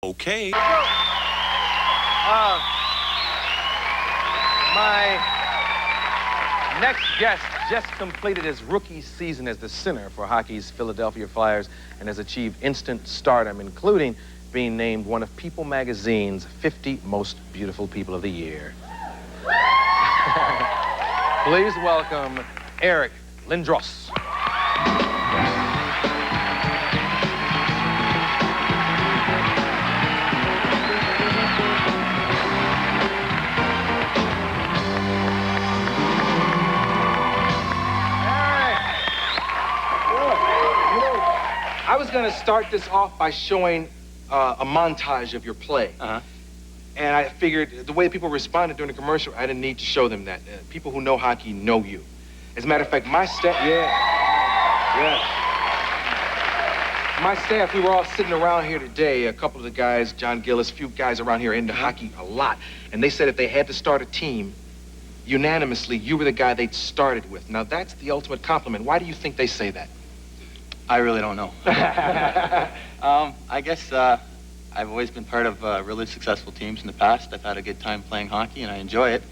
Okay. My next guest just completed his rookie season as the center for hockey's Philadelphia Flyers and has achieved instant stardom, including being named one of People magazine's 50 most beautiful people of the year. Please welcome Eric Lindros. I was going to start this off by showing a montage of your play. And I figured the way people responded during the commercial, I didn't need to show them that. People who know hockey know you. As a matter of fact, my staff... My staff, we were all sitting around here today. A couple of the guys, John Gillis, a few guys around here into hockey a lot. And they said if they had to start a team, unanimously, you were the guy they'd started with. Now, that's the ultimate compliment. Why do you think they say that? I really don't know. I guess I've always been part of really successful teams in the past. I've had a good time playing hockey, and I enjoy it.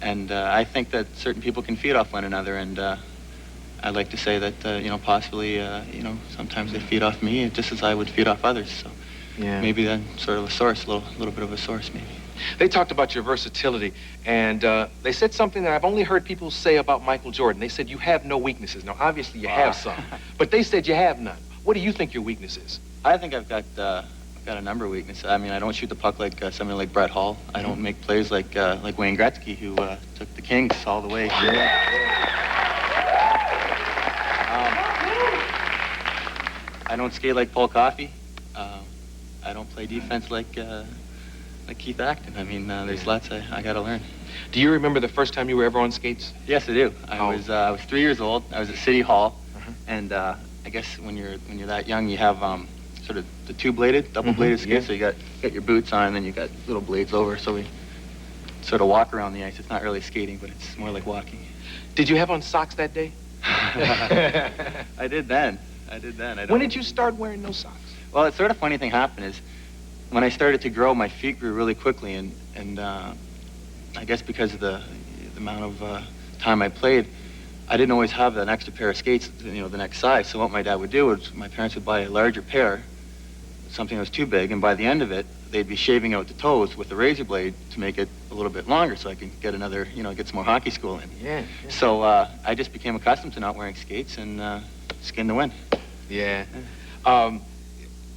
And I think that certain people can feed off one another, and I'd like to say that, you know, possibly, you know, sometimes they feed off me just as I would feed off others. So maybe that's sort of a source, a little bit of a source, maybe. They talked about your versatility, and they said something that I've only heard people say about Michael Jordan. They said you have no weaknesses. Now, obviously, you have some, but they said you have none. What do you think your weakness is? I think I've got a number of weaknesses. I mean, I don't shoot the puck like somebody like Brett Hall. I don't make plays like Wayne Gretzky, who took the Kings all the way. I don't skate like Paul Coffey. I don't play defense like Keith Acton. I mean, there's lots I got to learn. Do you remember the first time you were ever on skates? Yes, I do. I was 3 years old. I was at City Hall, and I guess when you're that young, you have sort of the two-bladed, double-bladed skates. So you got your boots on, and then you got little blades over. So we sort of walk around the ice. It's not really skating, but it's more like walking. Did you have on socks that day? I did then. When did you start wearing no socks? Well, a sort of funny thing happened is when I started to grow, my feet grew really quickly, and I guess because of the amount of time I played, I didn't always have an extra pair of skates, you know, the next size. So what my dad would do is my parents would buy a larger pair, something that was too big, and by the end of it, they'd be shaving out the toes with a razor blade to make it a little bit longer so I could get another, you know, get some more hockey school in. So I just became accustomed to not wearing skates and skinned the wind. We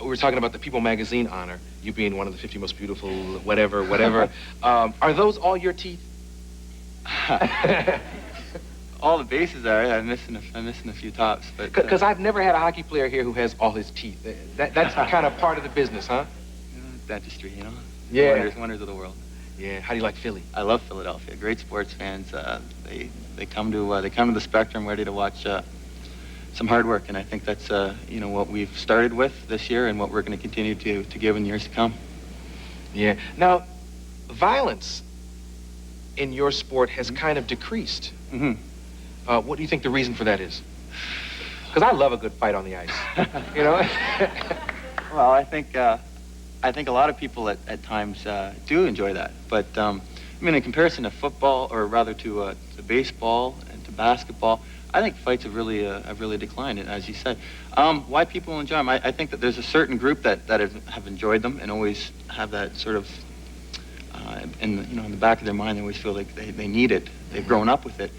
were talking about the People magazine honor, you being one of the 50 most beautiful, whatever. Are those all your teeth? All the bases are. I'm missing a few tops, but because I've never had a hockey player here who has all his teeth. That's kind of part of the business, huh? Dentistry, you know. Wonders of the world. Yeah. How do you like Philly? I love Philadelphia. Great sports fans. They come to the Spectrum ready to watch some hard work, and I think that's you know, what we've started with this year and what we're going to continue to give in years to come. Yeah. Now, violence in your sport has kind of decreased. What do you think the reason for that is? Because I love a good fight on the ice. You know. Well, I think a lot of people at times do enjoy that, but I mean, in comparison to football, or rather to baseball and to basketball, I think fights have really declined, as you said. Why people enjoy them? I think that there's a certain group that have enjoyed them and always have that sort of in the back of their mind. They always feel like they need it. They've grown up with it.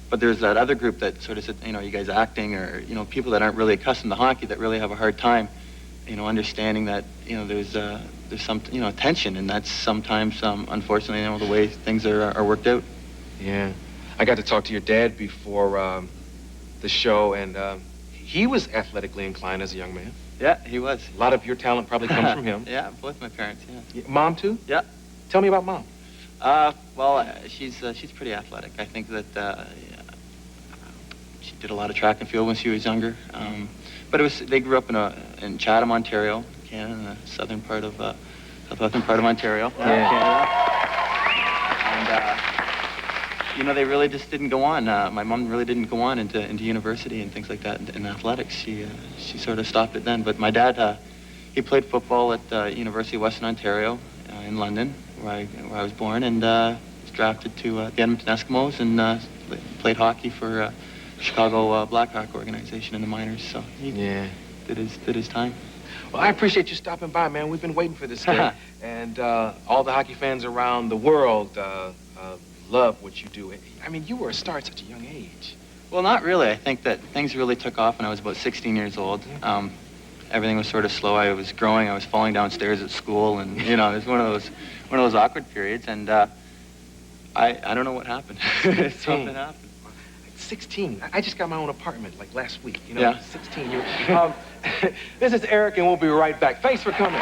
But there's that other group that sort of said, you know, you guys acting, or, you know, people that aren't really accustomed to hockey that really have a hard time, you know, understanding that, you know, there's some, you know, tension, and that's sometimes unfortunately, you know, the way things are worked out. Yeah, I got to talk to your dad before the show, and he was athletically inclined as a young man. Yeah, he was. A lot of your talent probably comes from him. Yeah, both my parents. Yeah. Mom too? Yeah. Tell me about Mom. Well, she's pretty athletic. I think that she did a lot of track and field when she was younger. But they grew up in Chatham, Ontario, Canada, in the southern part of Ontario. Canada. And you know, they really just didn't go on. My mom really didn't go on into university and things like that in athletics. She sort of stopped it then. But my dad, he played football at the University of Western Ontario in London, where I was born, and was drafted to the Edmonton Eskimos, and played hockey for Chicago Blackhawk organization in the minors. So he did his time. Well, I appreciate you stopping by, man. We've been waiting for this day. And all the hockey fans around the world love what you do. I mean, you were a star at such a young age. Well, not really. I think that things really took off when I was about 16 years old. Everything was sort of slow. I was growing. I was falling downstairs at school, and it was one of those awkward periods. And I don't know what happened. Something happened. 16. I just got my own apartment like last week. Yeah. 16. This is Eric, and we'll be right back. Thanks for coming.